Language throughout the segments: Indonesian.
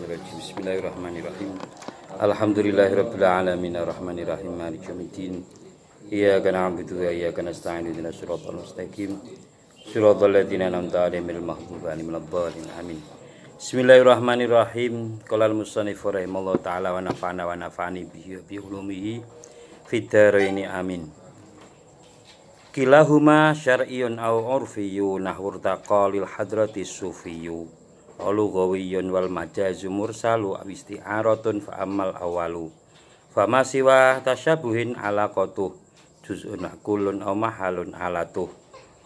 Minasyaitonirrajim. Bismillahirrahmanirrahim. Alhamdulillahirabbil alamin arrahmanirrahim maliki yaumiddin. Iyyaka na'budu wa iyyaka nasta'in ihdinas siratal mustaqim. Shiratal ladzina an'amta 'alaihim ghairil maghdubi 'alaihim waladdallin. Amin. Bismillahirrahmanirrahim. Qala al-musannif rahimallahu ta'ala wa nafa'ani bihi wa bi ulumihi fid dharain. Amin. Kilahuma syar'iyyun aw 'urfiyyun nahwur taqalil hadratis sufiyyu lughawiyun wal majazu mursalu aw isti'aratun fa amal awalu fama siwa tasyabuhin alaqatuh juz'un kullun aw mahalun alatuh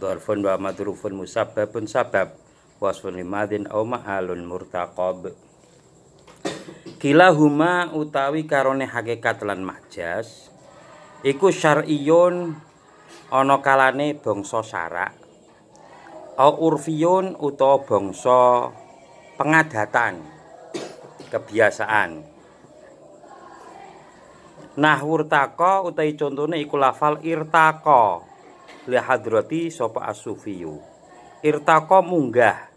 dzarfun wa madrufun musabbabun sabab wasfun limadin aw mahalun murtaqab. Kilahuma utawi karone hakikat lan majaz iku syar'iyyun ana kalane bangsa syarak au urfiyun utawa bangsa pengadatan kebiasaan. Nahwur taqa utawi contone iku lafal irtaqa li hadrati sapa as-sufiyu. Irtaqa munggah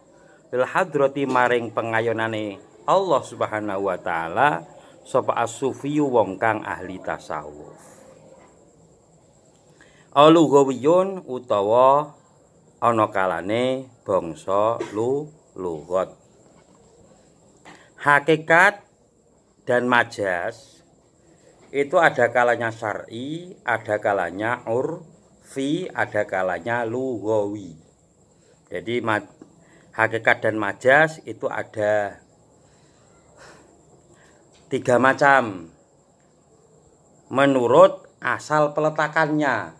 lil hadrati maring pengayonane Allah Subhanahu wa taala sapa as-sufiyu wong kang ahli tasawuf. Lughawiyun utawa ana kalane bangsa lughat. Hakikat dan majaz itu ada kalanya syar'i, ada kalanya urfi, ada kalanya lughawi. Jadi hakikat dan majaz itu ada 3 macam menurut asal peletakannya.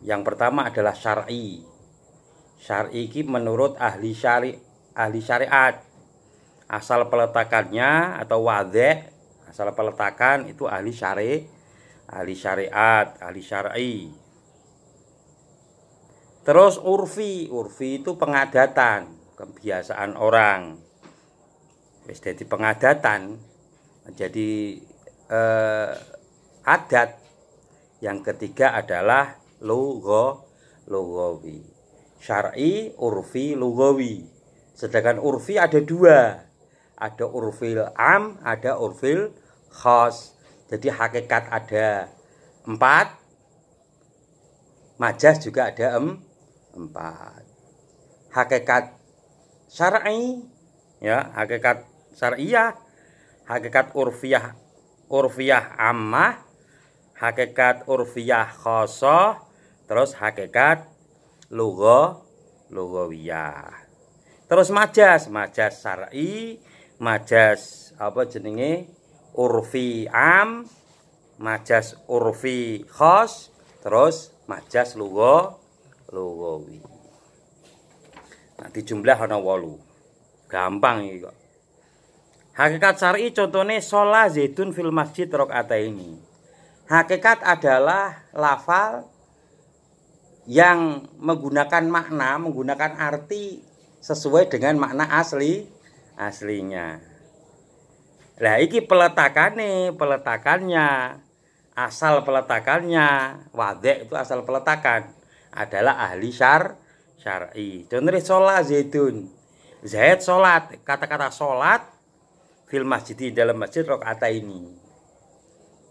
Yang pertama adalah syar'i. Syar'i ini menurut ahli syariat. Asal peletakannya atau wadih, asal peletakan itu ahli syariat, ahli syar'i. Terus urfi itu pengadatan, kebiasaan orang. Wis dadi pengadatan, jadi adat. Yang ketiga adalah lughawi. Syar'i, urfi, lughawi. Sedangkan urfi ada 2. Ada urfil am, ada urfil khas. Jadi hakikat ada 4, majaz juga ada 4. Hakikat syar'i, ya, hakikat syar'iyah, hakikat urfiyah ammah, hakikat urfiyah khasah, terus hakikat lughawiyah. Terus majaz syar'i, majaz urfi am, majaz urfi khas, terus majaz lughawi. Nanti jumlah ana 8. Gampang iki kok. Hakikat syar'i contohnya sholat zaitun fil masjid rakaataini. Hakikat adalah lafal yang menggunakan makna, menggunakan arti sesuai dengan makna aslinya. Lah iki peletakannya, asal peletakannya, wadih itu asal peletakan adalah ahli syar'i. Contohnya sholat zaitun. Zaid sholat, kata-kata sholat fil masjid di dalam masjid rakaataini.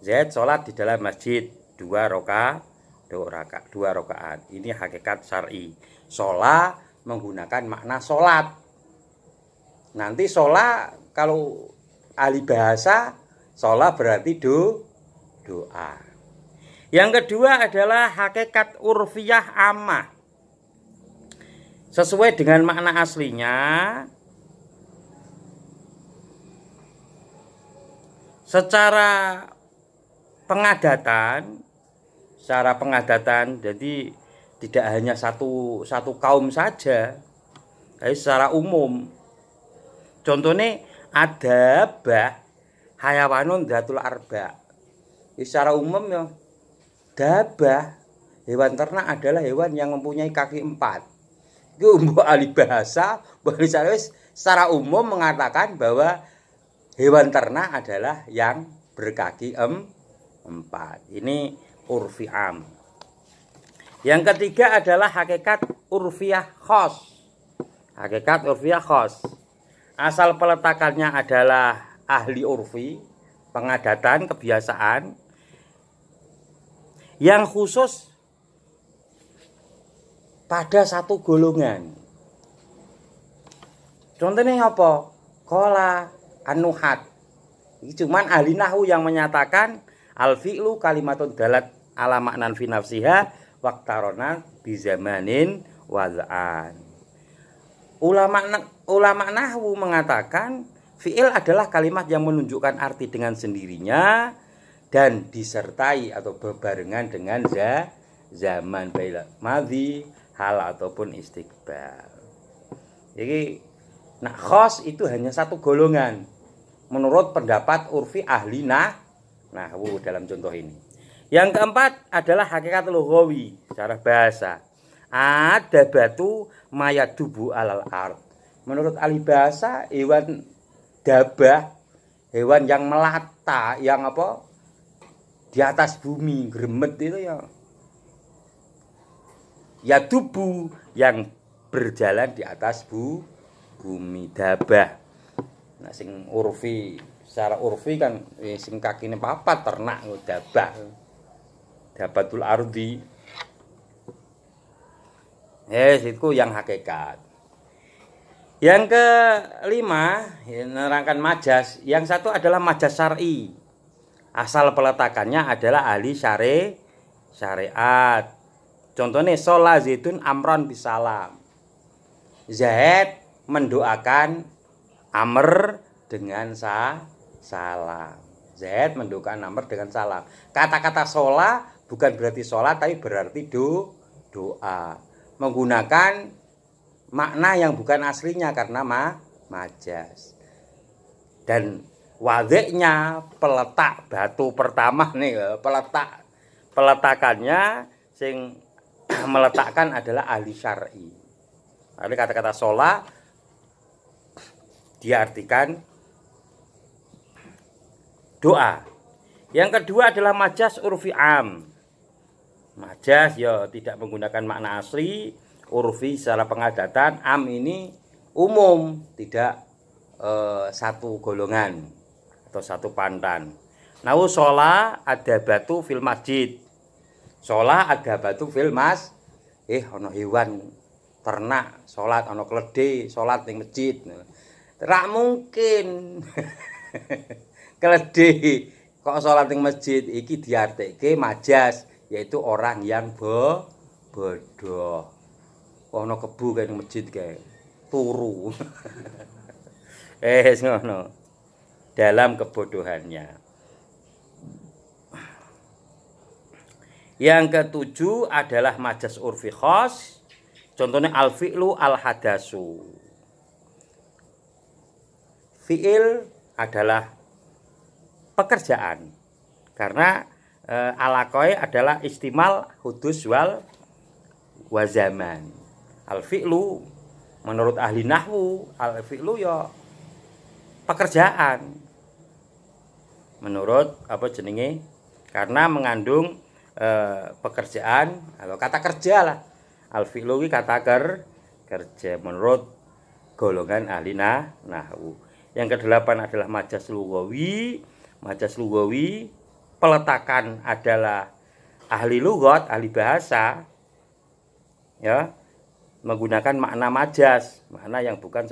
Zaid sholat di dalam masjid 2 rakaat. Ini hakikat syar'i. Sholat menggunakan makna sholat. Nanti sholat kalau ahli bahasa sholat berarti doa. Yang kedua adalah hakikat urfiyah ammah. Sesuai dengan makna aslinya, secara pengadatan, jadi tidak hanya satu kaum saja, tapi secara umum. Contohnya adabah hayawanun dzatul arba. Secara umum ya, dabah hewan ternak adalah hewan yang mempunyai kaki 4. Itu mbok ahli bahasa, secara umum mengatakan bahwa hewan ternak adalah yang berkaki 4. Ini urfi am. Yang ketiga adalah hakikat urfiyah khas. Hakikat urfiyah khas. asal peletakannya adalah ahli urfi, pengadatan, kebiasaan yang khusus pada satu golongan. Contohnya apa? Qala an-nuhat. Cuman ahli nahwu yang menyatakan al-fi'lu kalimatun dalat ala maknan fi nafsiha waqtarona bi zamanin waz'an. Ulama nahwu mengatakan fi'il adalah kalimat yang menunjukkan arti dengan sendirinya dan disertai atau berbarengan dengan zaman baik madhi, hal ataupun istiqbal. Jadi nak khos itu hanya satu golongan menurut pendapat urfi ahli nahwu dalam contoh ini. Yang keempat adalah hakikat lughawi secara bahasa. Ada batu mayadubu alal ard. Menurut ahli bahasa, hewan dabah, hewan yang melata, yang apa? Di atas bumi, gremet itu ya dubu yang berjalan di atas bumi, dabah. Nah, sing urfi, secara urfi kan sing kakine papat ternak dabah. Dabatul ardi. Itu yang hakikat. Yang kelima, menerangkan majas. Yang satu adalah majas syar'i. Asal peletakannya adalah ahli syariat. Contohnya sholat zaitun amron bisalam. Zaid mendoakan Amr dengan salam. Zaid mendoakan Amr dengan salam. Kata-kata sholat bukan berarti sholat, tapi berarti doa. Menggunakan makna yang bukan aslinya karena majas. Dan wadiknya peletak batu pertama nih, peletakannya sing meletakkan adalah ahli syar'i. Jadi kata-kata sholat diartikan doa. Yang kedua adalah majas urfi am. Majas ya tidak menggunakan makna asli. Urfi secara pengadatan, am ini umum, tidak satu golongan atau satu pantan. Nahu sholat ada batu fil masjid. Sholat ada batu fil ono hewan ternak sholat, ono keledai sholat di masjid. Rak mungkin keledai kok sholat di masjid iki diartike majas, yaitu orang yang bodoh. Ono kebu kayak di masjid kayak turu. Ngono. Dalam kebodohannya. Yang ketujuh adalah majas urfi khos. Contohnya al-fi'lu al-hadasu. Fi'il adalah pekerjaan. Karena alaqoi adalah istimal hudus wal wazaman. Al-fi'lu menurut ahli nahwu, al-fi'lu ya pekerjaan. Menurut apa jenenge? Karena mengandung pekerjaan atau kata kerja lah. Al-fi'lu iki kata kerja menurut golongan ahli nahwu. Yang kedelapan adalah majas lughawi. Majas lughawi peletakan adalah ahli lughat, ahli bahasa. Ya, menggunakan makna majas, makna yang bukan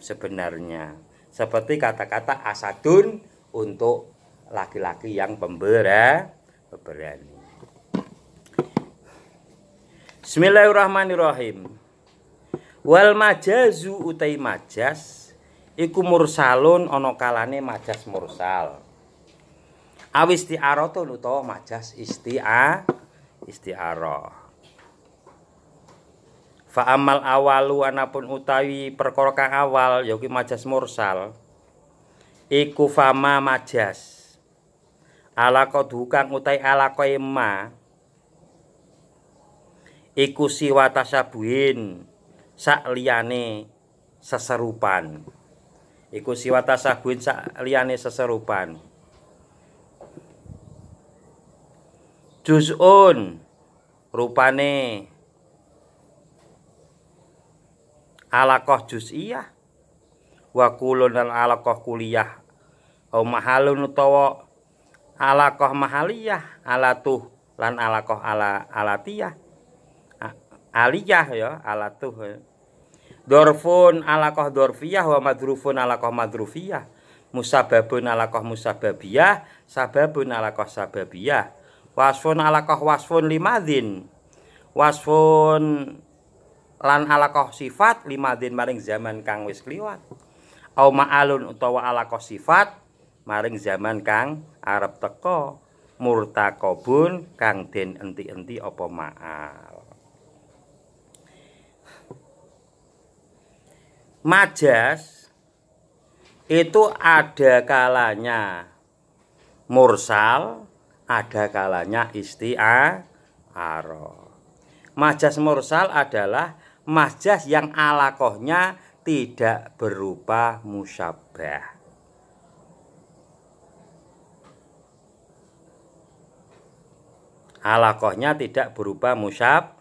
sebenarnya. Seperti kata-kata asadun untuk laki-laki yang pemberani. Bismillahirrahmanirrahim. Wal majazu utai majas iku mursalun ana kalane majas mursal. Awisti'aratun utawa majas isti'arah. Fa amal awalu anapun utawi perkara kang awal yaiku majas mursal. Iku fama majas. Alaqad kang utai alaqae ma iku siwa tasabuhin sak liyane seserupan. Iku siwa tasabuhin sak liyane seserupan. Juz'un rupane alaqah juz'iyah wa kulun lan alaqah kuliah au mahalun utawa alaqah mahaliyah alatuh lan alaqah alatiyah aliyah ya alatuh ya. Dorfun alaqah dorfiyah wa madrufun alaqah madrufiyah musababun alaqah musababiyah sababun alaqah sababiyah wasfun alaqah wasfun limadhin wasfun lan alaqah sifat limadhin maring zaman kang wis kliwat au ma'alun utawa alaqah sifat maring zaman kang arep teka murtaqabun kang den enti-enti apa ma'al. Majas itu ada kalanya mursal, ada kalanya isti'arah. Majas mursal adalah majas yang alaqahnya tidak berupa musyabbah. Alaqahnya tidak berupa musyabbah.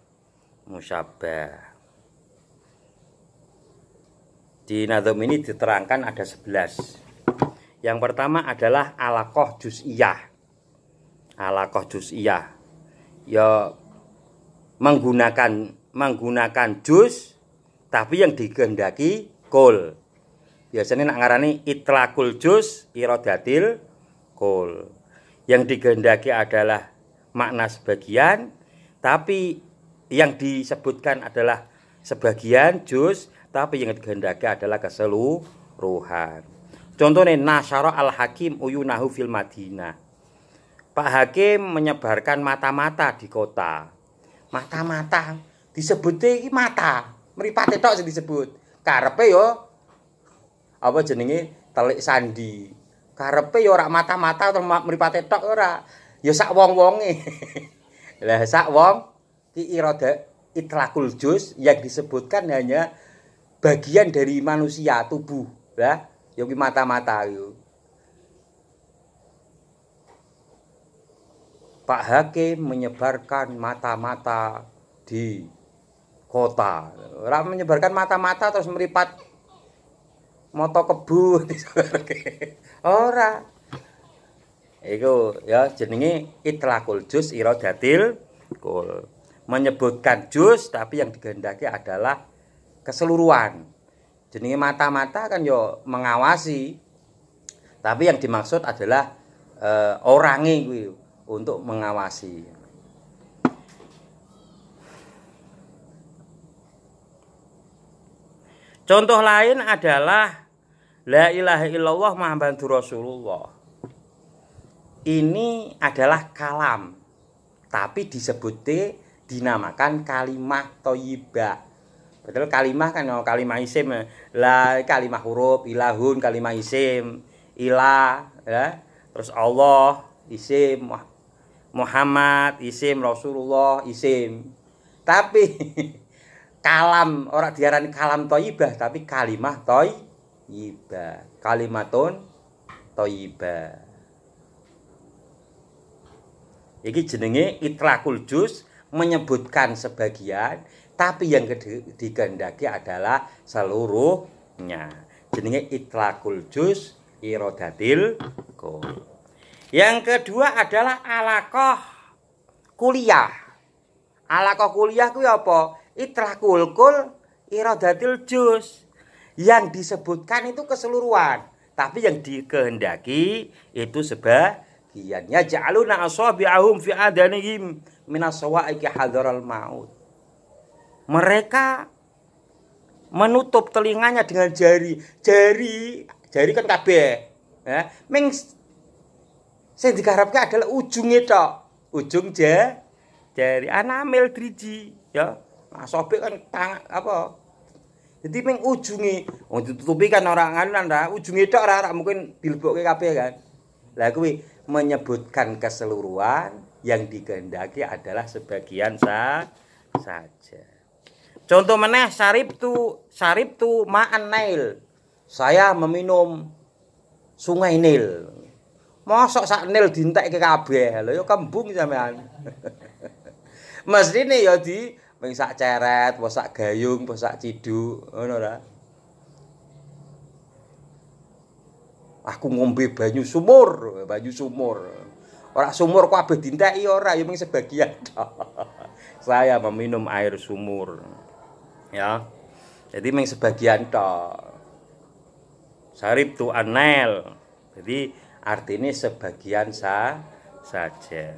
Di nazm ini diterangkan ada 11. Yang pertama adalah alaqah juz'iyah. Alaqah juz'iyah ya menggunakan juz tapi yang dikehendaki kul. Biasanya nak ngarani itlaqul juz iradatil kul. Yang dikehendaki adalah makna sebagian tapi yang disebutkan adalah sebagian juz tapi yang dikehendaki adalah keseluruhan. Contohnya nasyara al-hakim uyunahu fil Madinah. Pak Hakim menyebarkan mata-mata di kota. Mata-mata disebutnya iki mata. Mripate tok sing disebut. Karepe yo apa jenenge telik sandi. Karepe yo ora mata-mata atau mripate tok ora. Ya sak wong-wonge. Lah sak wong ki irada itlaqul juz yang disebutkan hanya bagian dari manusia tubuh ya yang mata-mata yo. Pak Hakim menyebarkan mata-mata di kota. Ora menyebarkan mata-mata terus meripat moto kebu ora. Iku ya jenenge itlaqul juz iradatil kul. Menyebutkan juz tapi yang dikehendaki adalah keseluruhan. Jenenge mata-mata kan yo mengawasi. Tapi yang dimaksud adalah orangnya kuwi untuk mengawasi. Contoh lain adalah la ilaha illallah Muhammadur Rasulullah. Ini adalah kalam, tapi disebutnya dinamakan kalimah thayyibah. Padahal kalimah kan kalimah isim, la kalimah huruf, ilahun kalimah isim, ilah ya. Terus Allah isim, Muhammad isim, Rasulullah isim. Tapi kalam ora diarani kalam thayyibah tapi kalimah thayyibah. Kalimatun thayyibah. Iki jenenge itlaqul juz menyebutkan sebagian tapi yang dikehendaki adalah seluruhnya. Jenenge itlaqul juz iradatil kul. Yang kedua adalah alaqah kuliah. Alaqah kuliah kuwi apa? Itlaqul kul iradatil juz. Yang disebutkan itu keseluruhan, tapi yang dikehendaki itu sebagian. Yaj'aluna asabi'ahum fi adanihim minas sawa'iqi hadaral maut. Mereka menutup telinganya dengan jari. Jari kan kabeh. Ya, ming sing digarapke adalah ujungnya tok. Ujung jari anamil driji, ya. Asabi kan tangan apa? Jadi ming ujunge, wong ditutupi kan ora nganunan ta, ujunge tok ora mungkin dilebokke kabeh kan. Lah kuwi menyebutkan keseluruhan yang dikehendaki adalah sebagian saja. Contoh meneh saribtu ma'an Nail. Saya meminum sungai Nil. Mosok sak Nil dientekke kabeh. Lho ya kembung sampean. Mestine ya di ping sak ceret, apa sak gayung, apa sak ciduk, ngono ora. Aku ngombe banyu sumur. Ora sumur kabeh dinteki ora, ya mung sebagian. Saya meminum air sumur. Ya. Jadi mung sebagian tok. Saribtu anel. Jadi artinya sebagian saja.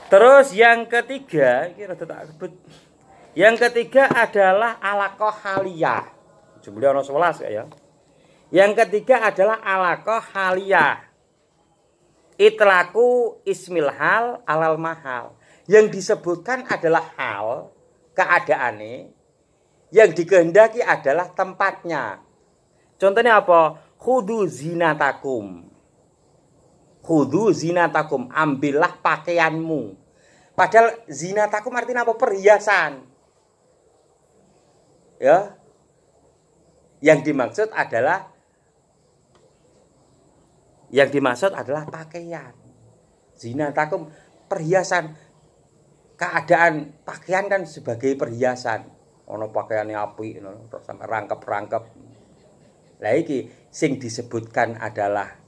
Terus yang ketiga, yang ketiga adalah alaqah haliyah. Jumlahnya 11 ya. Yang ketiga adalah alaqah haliyah. Itlaku ismil hal alal mahal. Yang disebutkan adalah hal, keadaannya. Yang dikehendaki adalah tempatnya. Contohnya apa? Khudu zinatakum. Khudu zinatakum. Ambillah pakaianmu. Padahal zinatakum artinya apa? Perhiasan. Ya. Yang dimaksud adalah pakaian. Zinatakum perhiasan. Keadaan pakaian kan sebagai perhiasan. Ono pakaiannya apik, sampai rangkep-rangkep. Lah iki sing disebutkan adalah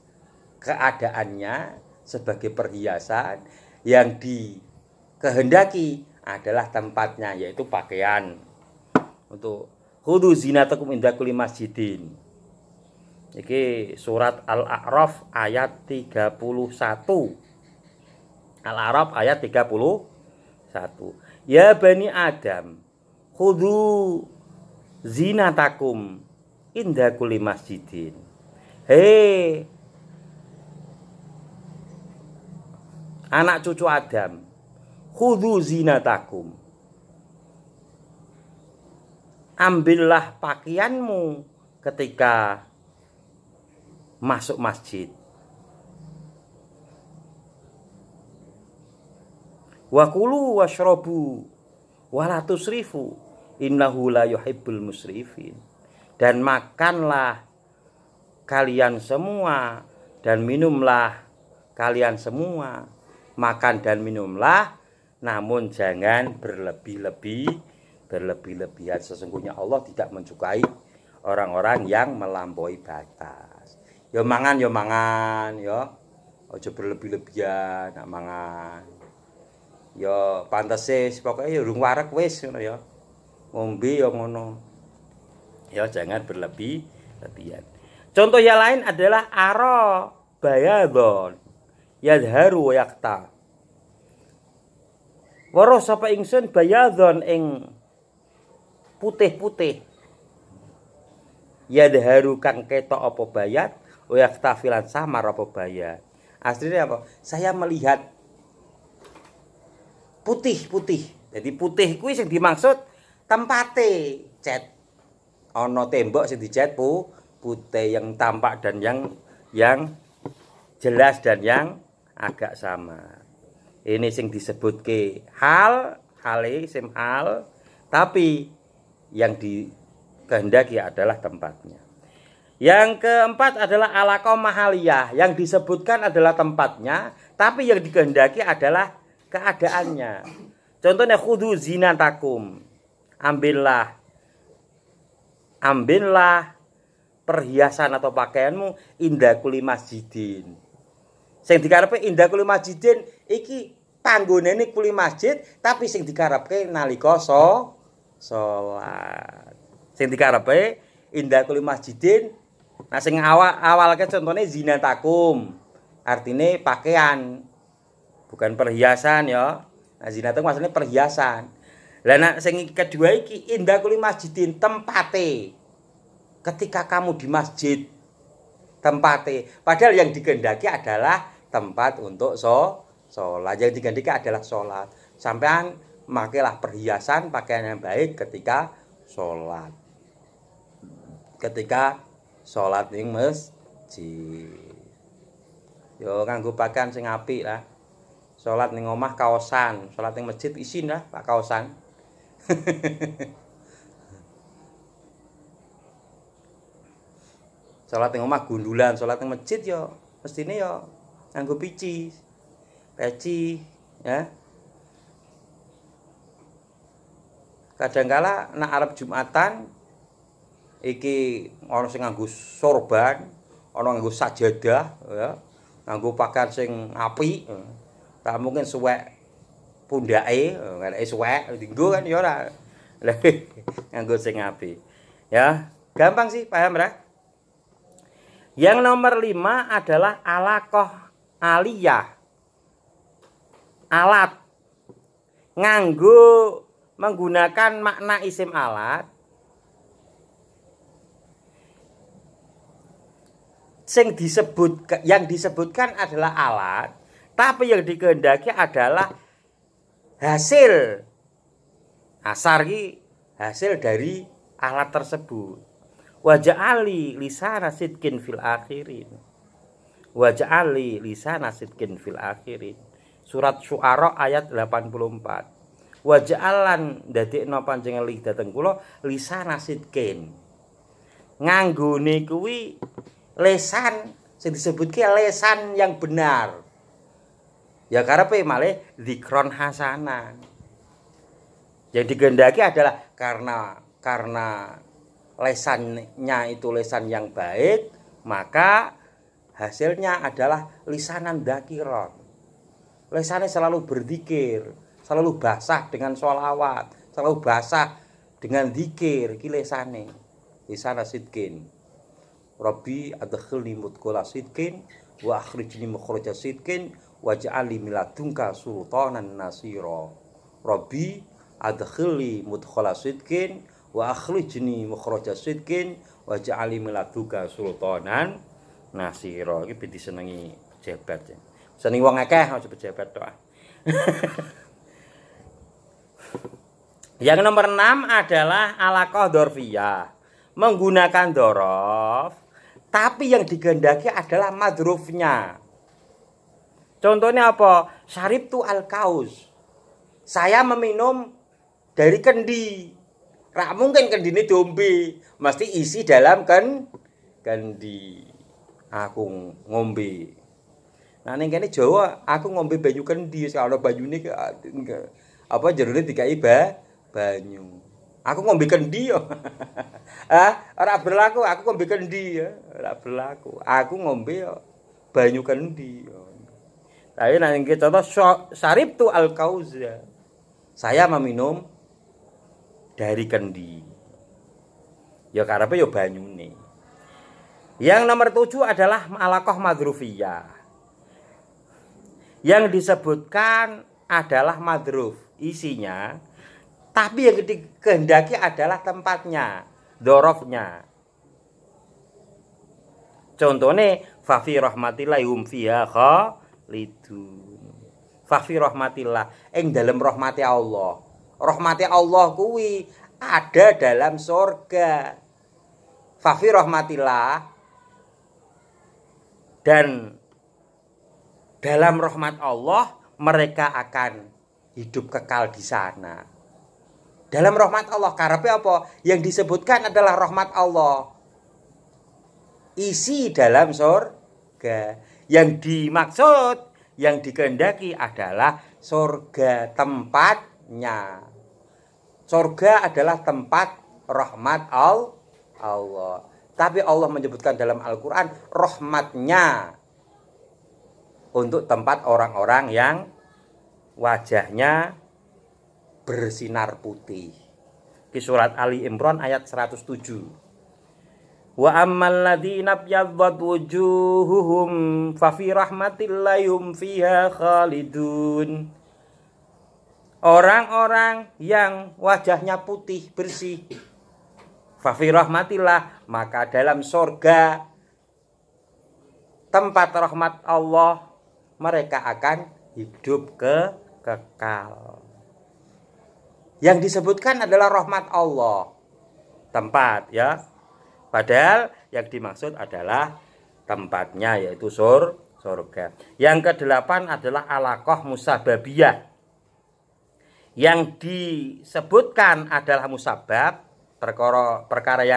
keadaannya sebagai perhiasan, yang dikehendaki adalah tempatnya, yaitu pakaian. Untuk khudu zinatakum inda kulli masjidin. Iki surat Al-A'raf ayat 31. Al-A'raf ayat 31. Ya bani Adam, khudu zinatakum inda kulli masjidin. Hei anak cucu Adam, khudu zinatakum. Ambillah pakaianmu ketika masuk masjid. Wa kulu washrabu wa la tusrifu innahu la yuhibbul musrifin. Dan makanlah kalian semua dan minumlah kalian semua. Makan dan minumlah, namun jangan berlebih-lebihan. Sesungguhnya Allah tidak menyukai orang-orang yang melampaui batas. Yo mangan, yo aja berlebih-lebihan nak mangan. Yo pantese pokoke yo urung wareg wis ngono ya. Ngombe yo ngono. Ya jangan berlebih-lebihan. Contoh yang lain adalah ara bayadon yadharu yakta. Weruh sapa ingsun bayadon ing putih-putih. Yadharu kang ketok apa bayat, yakta filan samar apa bayat. Aslinya apa? Saya melihat putih-putih. Jadi putih kuwi sing dimaksud tempate cat. Ana tembok sing dicat putih, yang tampak dan yang jelas dan yang agak sama. Ini sing disebutke hal, tapi yang dikehendaki adalah tempatnya. Yang keempat adalah alaqah mahaliyah, yang disebutkan adalah tempatnya, tapi yang dikehendaki adalah keadaannya. Contohnya khudu zinatakum. Ambillah perhiasan atau pakaianmu inda kulli masjidin. Sing dikarepe inda kulli masjidin iki panggonane kulli masjid, tapi sing dikarepe nalika salat. Sing dikarepe inda kulli masjidin. Nah sing awalke contone zinatakum. Artine pakaian. Bukan perhiasan ya. Nah zinatakum maksudnya perhiasan. Lah nek sing kedua iki inda kulli masjidin, tempate. Ketika kamu di masjid, tempate. Padahal yang dikehendaki adalah tempat untuk sholat. Yang dikehendaki adalah sholat. Sampean makailah perhiasan, pakaian yang baik ketika sholat. Ketika sholat ning masjid. Yo kanggo pakaian sing apik lah. Sholat ning omah kaosan, sholat ning masjid isin lah pak kaosan. Sholat ning omah gundulan, sholat ning masjid yo mestine yo nganggo peci ya. Kadangkala nak arep Jumatan Iki ana sing nganggo sorban, ana nganggo sajadah ya, nganggo pakaian sing apik. Tak mungkin suwek pundake, ngareke suwek dienggo kan ya ora. Lah nganggo sing apik. Ya, gampang sih paham ya. Yang nomor 5 adalah alaqah aliyah. Alat nganggo menggunakan makna isim alat yang disebutkan adalah alat, tapi yang dikehendaki adalah hasil asar ki hasil dari alat tersebut. Waja'ali lisana sidqin fil akhirin. Waja'ali lisana sidqin fil akhirin. Surat Syu'ara ayat 84. Waja'alan dadekno panjenengan li dateng kula lisana sidqin. Nganggone kuwi lesan sing disebutke lesan yang benar. Ya karepe malih zikron hasanan. Yang digendaki adalah karena lesannya itu lesan yang baik, maka hasilnya adalah lisanan dzakiron. Lesannya selalu berzikir, selalu basah dengan sholawat, selalu basah dengan zikir, iki lesane. Lisana sidqin. Rabbi adkhilni mudkhala sidqin wa akhrijni mukhraja sidqin waj'alni min ladunka sultanan nasira. Rabbi adkhilni mudkhala sidqin wa akhrijni mukhraja sidqin waj'alni min ladunka sultanan nasira. Iki ben disenengi pejabat. Seneng wong akeh aja pejabat tok. Yang nomor 6 adalah alaqah dzarfiyah. Menggunakan dzaraf, tapi yang digendaki adalah madrufnya. Contohnya apa? Syaribtu al-kaus. Saya meminum dari kendi. Rak mungkin kendine dombe, mesti isi dalam kendi. Aku ngombe. Nah ning kene Jawa, aku ngombe banyu kendi, sak ana banyune apa jerone dikai banyu. Aku ngombe kendi yo. Ora berlaku, aku ngombe kendi ya, ora berlaku. Aku ngombe yo banyu kendi. Tapi nek contoh syaribtu al-kauza. Saya meminum dari kendi. Ya karepe ya banyune. Yang nomor 7 adalah alaqah madrufiyah. Yang disebutkan adalah madruf, isinya, tapi yang dikehendaki adalah tempatnya, dzarafnya. Contohnya fa fi rahmatillah hum fiha khalidun. Fa fi rahmatillah ing dalem rahmati Allah. Rahmati Allah kuwi ada dalam surga. Fa fi rahmatillah, dan dalam rahmat Allah mereka akan hidup kekal di sana. Dalam rahmat Allah karepe apa? Yang disebutkan adalah rahmat Allah. Isi dalam surga. Yang dimaksud, yang dikehendaki adalah surga tempatnya. Surga adalah tempat rahmat Allah. Tapi Allah menyebutkan dalam Al-Quran rahmatnya untuk tempat orang-orang yang wajahnya bersinar putih. Di surat Ali Imran ayat 107. Wa ammal ladzina byaddat wujuhuhum fa fi rahmatillahi hum fiha khalidun. Orang-orang yang wajahnya putih bersih, fa fi rahmatillah, maka dalam surga tempat rahmat Allah mereka akan hidup kekal. Yang disebutkan adalah rahmat Allah. Tempat ya. Padahal yang dimaksud adalah tempatnya yaitu surga. Yang ke-8 adalah alaqah musababiyah. Yang disebutkan adalah musabab, perkara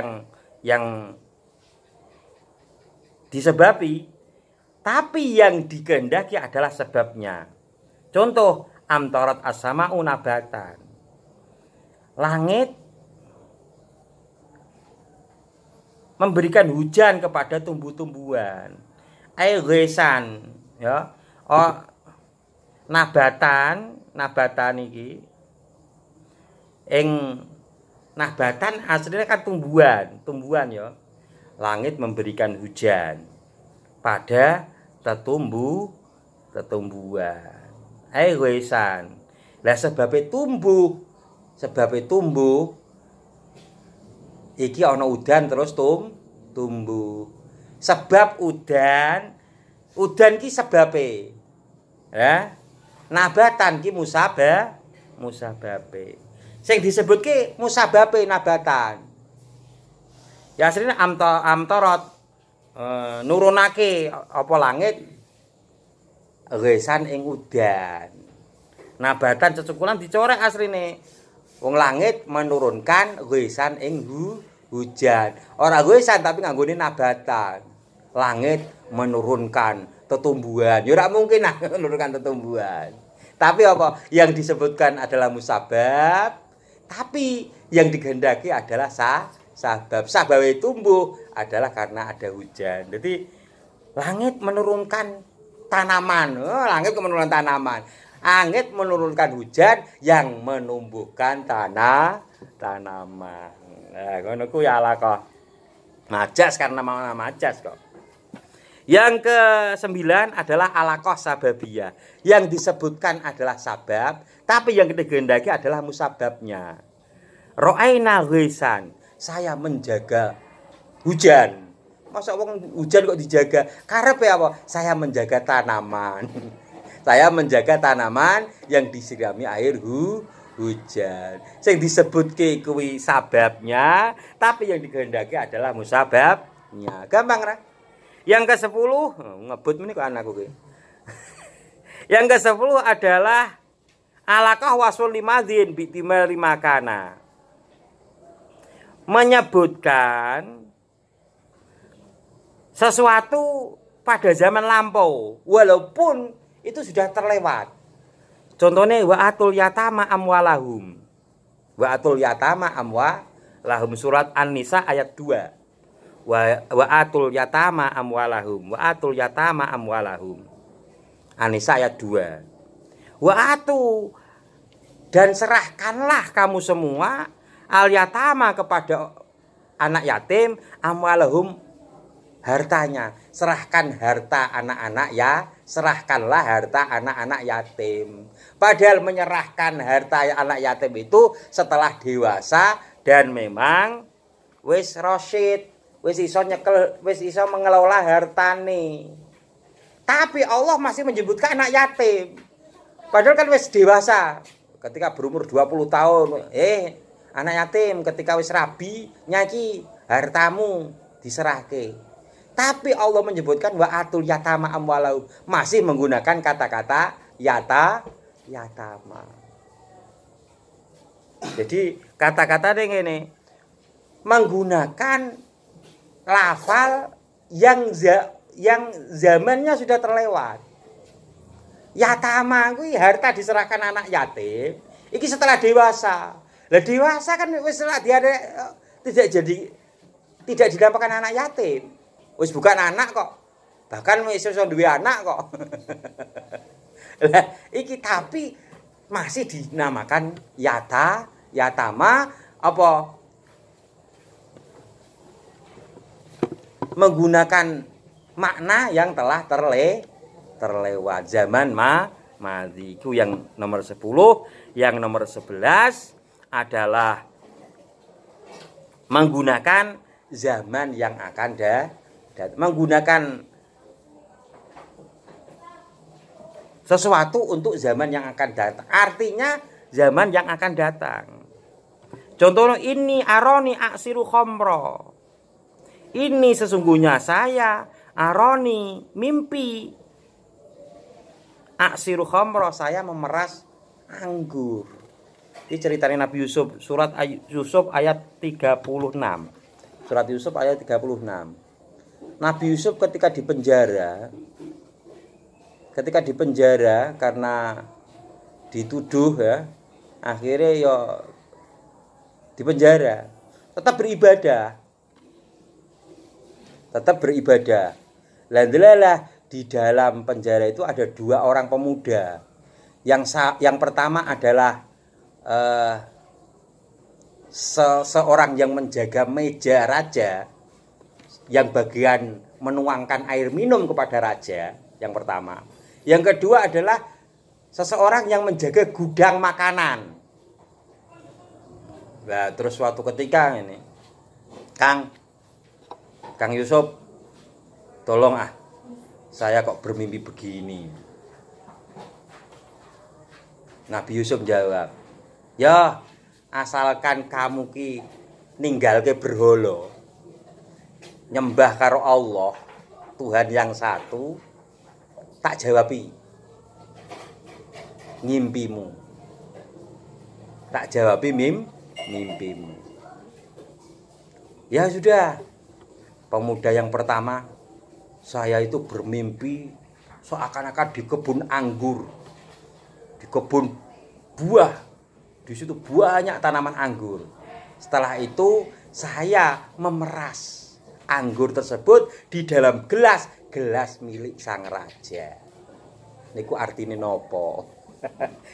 yang disebabi, tapi yang dikehendaki adalah sebabnya. Contoh, amtarat as-sama'u nabatan. Langit memberikan hujan kepada tumbuh-tumbuhan. Ghisan ya. Nabatan iki nabatan aslinya kan tumbuhan ya. Langit memberikan hujan pada tetumbuhan. Ghisan. Lah sebabnya tumbuh iki ana udan terus tumbuh. Sebab udan ki sebabe. Ya. Nabatan ki musababe. Sing disebutke musababe nabatan. Ya asline amtorot nurunake apa langit ghisan ing udan. Nabatan cecukulan dicorek asline. Wong langit menurunkan ghisan ing hujan. Ora ghisan tapi nganggone nabatan. Langit menurunkan tetumbuhan. Ya ora mungkin menurunkan tetumbuhan. Tapi apa? Yang disebutkan adalah musabab, tapi yang dikehendaki adalah sabab. Sabab tumbuh adalah karena ada hujan. Jadi langit menurunkan tanaman. Langit menurunkan tanaman. Langit menurunkan hujan yang menumbuhkan tanaman. Nah, ngono ku ya alaqah. Majas karena mana majas kok. Yang ke-9 adalah alaqah sababiyah. Yang disebutkan adalah sabab, tapi yang dikehendaki adalah musababnya. Ra'aina ghisan. Saya menjaga hujan. Masa wong hujan kok dijaga? Karepe apa? Saya menjaga tanaman. Saya menjaga tanaman yang disirami air hujan. Sing disebutke kuwi sababnya, tapi yang dikehendaki adalah musababnya. Gampang ra? Yang ke-10 ngebut meneh kok anakku ki. Yang ke-10 adalah alaqah wasful limadzin bi'timal makana. Menyebutkan sesuatu pada zaman lampau walaupun itu sudah terlewat. Contohnya wa'atul yatama amwalahum. Wa'atul yatama amwalahum surat An-Nisa ayat 2. Wa'atul yatama amwalahum. Wa'atul yatama amwalahum. An-Nisa ayat 2. Wa'atu dan serahkanlah kamu semua al yatama kepada anak yatim amwalahum hartanya. Serahkan harta anak-anak ya. Serahkanlah harta anak-anak yatim. Padahal menyerahkan harta anak yatim itu setelah dewasa dan memang wis rasyid, wis iso mengelola hartane. Tapi Allah masih menyebutkan anak yatim. Padahal kan wis dewasa. Ketika berumur 20 tahun, anak yatim ketika wis rabi, nyaki hartamu diserahke. Tapi Allah menyebutkan wa'atul yatama amwalau, masih menggunakan kata-kata yatama. Jadi kata-kata ini menggunakan lafal yang zamannya sudah terlewat. Yatama kuwi harta diserahkan anak yatim, iki setelah dewasa. Lah dewasa kan wis tidak dinamakan anak yatim. Wis bukan anak kok. Bahkan wis iso duwe anak kok. Lah iki tapi masih dinamakan yatama apa menggunakan makna yang telah terlewat zaman madzi. Itu yang nomor 10, yang nomor 11 adalah menggunakan zaman yang akan menggunakan sesuatu untuk zaman yang akan datang. Artinya zaman yang akan datang. Contohnya ini aroni aksiru khamra. Ini sesungguhnya saya aroni mimpi. Aksiru khamra, saya memeras anggur. Ini ceritanya Nabi Yusuf, surat Yusuf ayat 36. Surat Yusuf ayat 36. Nabi Yusuf ketika dipenjara karena dituduh ya, akhirnya ya dipenjara, tetap beribadah. tetap beribadah. Lah di dalam penjara itu ada 2 orang pemuda. Yang pertama adalah seorang yang menjaga meja raja, yang bagian menuangkan air minum kepada raja, yang pertama. Yang kedua adalah seseorang yang menjaga gudang makanan. Nah, terus suatu ketika ini, Kang Yusuf, tolong saya kok bermimpi begini. Nabi Yusuf jawab, ya asalkan kamu ki ninggalke berhala, nyembah karo Allah, Tuhan yang satu, tak jawabi ngimpimu. Tak jawabi mimpimu. Ya sudah. Pemuda yang pertama, saya itu bermimpi seakan-akan di kebun anggur, di kebun buah. Di situ banyak tanaman anggur. Setelah itu saya memeras anggur tersebut di dalam gelas milik sang raja. Niku artinya nopo?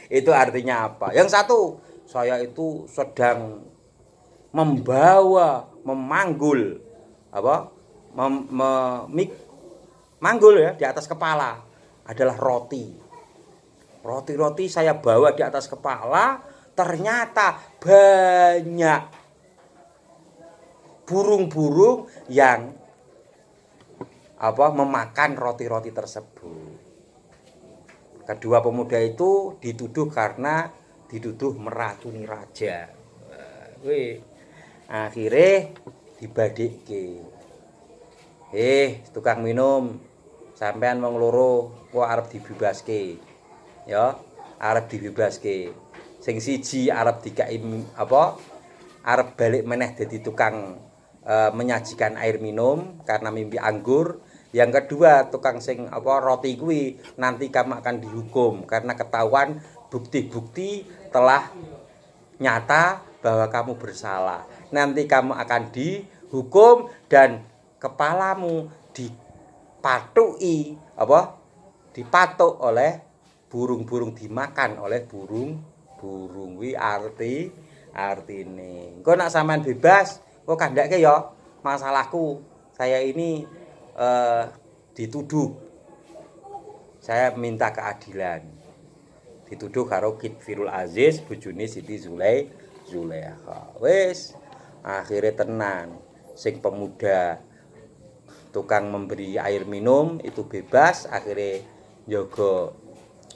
Itu artinya apa? Yang satu, saya itu sedang memanggul manggul ya di atas kepala adalah roti. Roti saya bawa di atas kepala, ternyata banyak burung-burung yang memakan roti-roti tersebut. Kedua pemuda itu dituduh meracuni raja. Akhirnya dibadikke. Tukang minum, sampean wong loro kok arep dibebaske. Ya, arep dibebaske. Sing siji arep dikai arep balik meneh dadi tukang menyajikan air minum karena mimpi anggur. Yang kedua, tukang sing roti kuwi nanti kamu akan dihukum karena ketahuan bukti-bukti telah nyata bahwa kamu bersalah. Nanti kamu akan dihukum dan kepalamu dipatuk oleh burung-burung, dimakan oleh burung-burung. Wi artine. Engko nak sampean bebas, kok kandhake ya masalahku. Saya ini dituduh. Saya minta keadilan. Dituduh karo Kitfirul Aziz bojone Siti Zulaikha. Wis akhirnya tenang. Sing pemuda tukang memberi air minum itu bebas, akhirnya njogo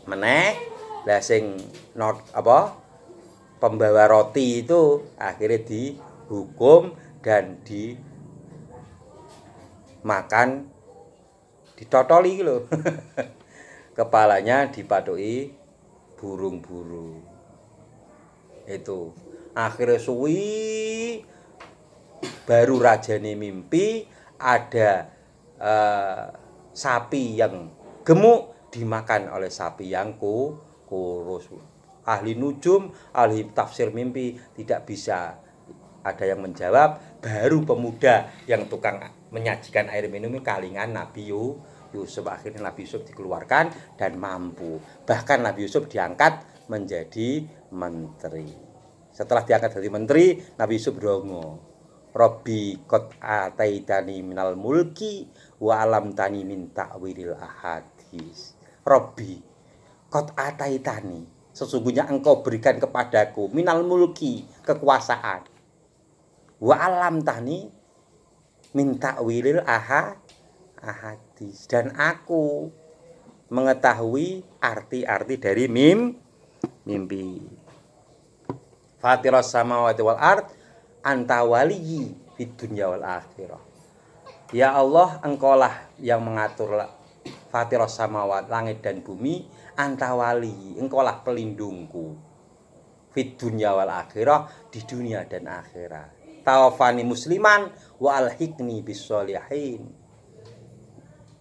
meneh. Lah sing pembawa roti itu akhirnya dihukum dan dimakan, ditotoli lho. Kepalanya dipatuki burung-burung. Itu akhirnya suwi baru rajane mimpi ada sapi yang gemuk dimakan oleh sapi yang kurus. Ahli nujum, ahli tafsir mimpi tidak bisa ada yang menjawab. Baru pemuda yang tukang menyajikan air minum kalingan Nabi Yusuf. Akhirnya Nabi Yusuf dikeluarkan dan mampu. Bahkan Nabi Yusuf diangkat menjadi menteri. Setelah diangkat jadi menteri, Nabi Yusuf dongo, Robbi qad ataitani minal mulki wa alamtani min ta'wilil ahadits. Robbi qad ataitani, sesungguhnya engkau berikan kepadaku minal mulki, kekuasaan, wa alamtani min ta'wilil ahadits, dan aku mengetahui arti-arti dari mimpi. Fatiras samawati wal ard anta waliyyi fid dunya wal akhirah. Ya Allah, engkaulah yang mengatur fatiras samawat, langit dan bumi, anta waliyyi, engkaulah pelindungku, fid dunya wal akhirah, di dunia dan akhirat. Tawafani musliman wa alhiqni bis sholihin.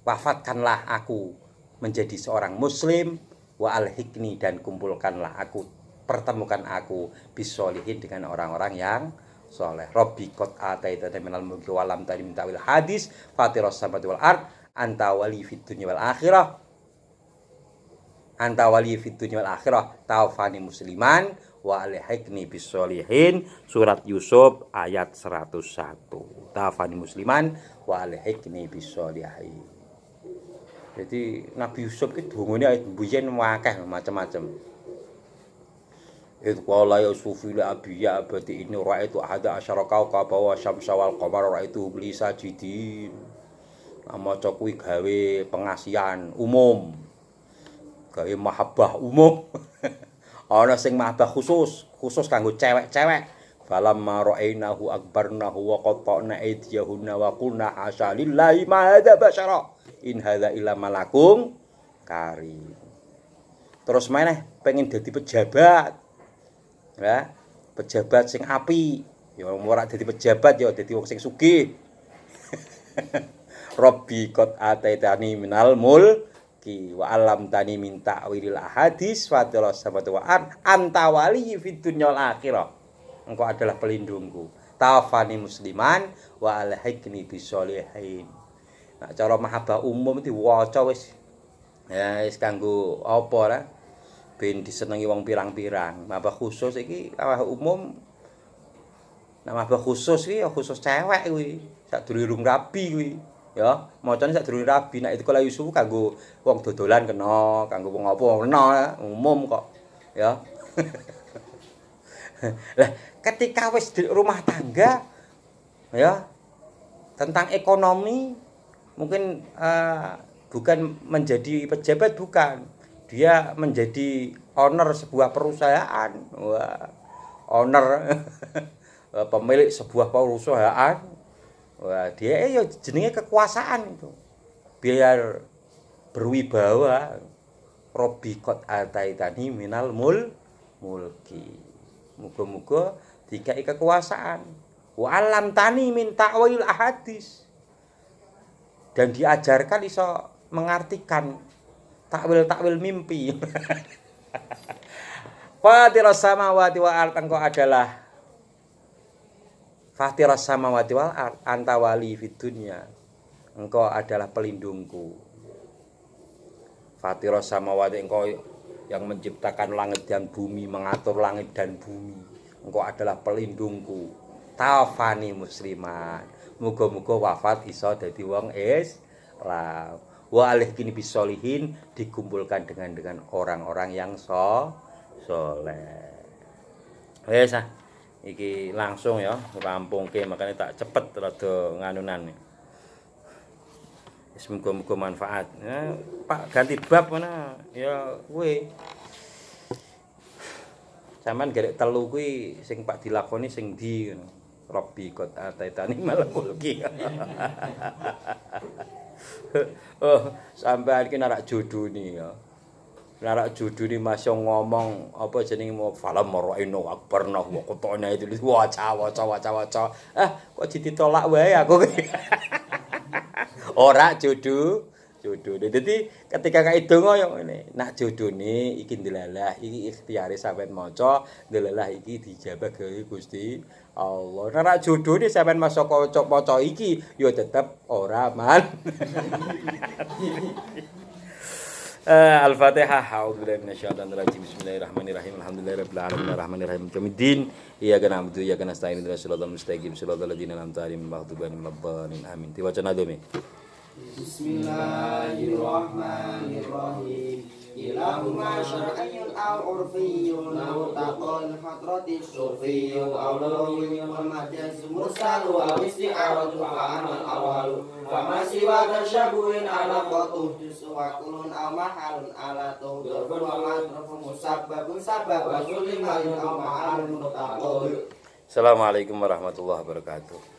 Wafatkanlah aku menjadi seorang muslim, wa alhiqni, dan kumpulkanlah aku, pertemukan aku bis sholihin dengan orang-orang yang soleh. Rabbi qad ataitani minal mulki wa lam tani min ta'wil hadis fatiras samawati wal ard anta wali fid dunya wal akhirah. Anta wali fid dunya wal akhirah taufani musliman wa alihikni bisolihin. Surat Yusuf ayat 101. Taufani musliman wa alihikni bisolihin. Jadi Nabi Yusuf itu dungane ayat mbiyen akeh macam-macam. Itu qala ya sufi la abiya abadi inni ra'aitu ahada asyara kawkaba wa syamsa wal qamara ra'aitu li sajidin. Maca kuwi gawe pengasihan umum. Gawe mahabbah umum. Ana sing mahabbah khusus kanggo cewek-cewek. Falamma ra'ainahu akbarnahu wa qatta'na aydiyahunna wa qulna hasya lillahi ma hadza basyara in hadza illa malakum karim. Terus meneh pengen dadi pejabat. Ya, pejabat sing apik. Ya ora dadi pejabat ya dadi wong sing sugih. Rabbi qad ataitani minal mulki wa alamtani min ta'wilil ahadis fatiras samawati wa ard anta waliyyi fid dunya wal akhirah. Engkau adalah pelindungku. Tawafani musliman wa alhikni bisolihin. Nah, cara mahabbah umum diwaca wis. Ya wis kanggo apa lah? Ben disenengi wong pirang-pirang. Mahabbah khusus iki umum. Nah, mahabbah khusus iki ya khusus cewek kuwi. Sadurunge rabi kuwi. Ya, macane sadurunge rabi. Nek itu kalau Yusuf kanggo wong dodolan kena, kanggo wong apa kena, umum kok. Ya. Lah, ketika wis di rumah tangga ya tentang ekonomi mungkin bukan menjadi pejabat, bukan, dia menjadi owner sebuah perusahaan. Wah, owner pemilik sebuah perusahaan. Wah, dia ya jenenge kekuasaan itu biar berwibawa. Robbi qad ataitani minal mulki. Muga-muga dikai kekuasaan. Wa alam tani min ta'wil ahadis. Dan diajarkan iso mengartikan takwil mimpi. Fatiras samawati wal ard, engkau adalah Fatiras samawati wal ard anta wali fid dunya. Engkau adalah pelindungku. Fatiras samawati, engkau yang menciptakan langit dan bumi, mengatur langit dan bumi. Engkau adalah pelindungku. Tawafani musliman. Muga-muga wafat iso dadi wong Islam. Wa alihkini bisolihin, dikumpulkan dengan orang-orang yang soleh. Wes iki langsung ya rampungke, makanya tak cepet rada nganunan. Semoga-moga manfaat. Ya, Pak ganti bab mana? Ya kuwi. Saman garek telu kuwi sing Pak dilakoni sing ndi ngono. Rabbi qad ataitani minal mulki. Oh, sampean iki narak jodone ya. Narak jodone masih ngomong apa jenenge mau falam maraino akbarna wa qatana itu waca. Kok ditolak wae aku. Ora jodoh. Dadi ketika kae donga yo ngene, nak jodone iki ndelalah, iki ikhtiare sampean maca, ndelalah iki dijabah gawe Gusti Allah. Nek jodone sampean masuk maca iki yo tetep ora man. Al-Fatihah. A'udzubillahi minasyaitonir rajim. Bismillahirrahmanirrahim. Alhamdulillahirabbil alamin arrahmanirrahim. Yaumiddin. Iyyaka na'budu wa iyyaka nasta'in. Ihdinas siratal mustaqim. Siratal ladzina an'amta 'alaihim ghairil maghdubi 'alaihim waladdallin. Amin. Diwaca nadome. Bismillahirrahmanirrahim. Ilahumma syar'iyyun aw 'urfiyyun aw taqal hadratis sufiyyun aw lawiyyun wal majaz mursalu aw isti'aratu fa'amal awalu fama siwa tashabuhin ala qatuh juz'un aw mahalun ala tawdurun wa madrufun musabbabun sabab wa kulli ma aw ma'alun mutaqal. Assalamualaikum warahmatullahi wabarakatuh.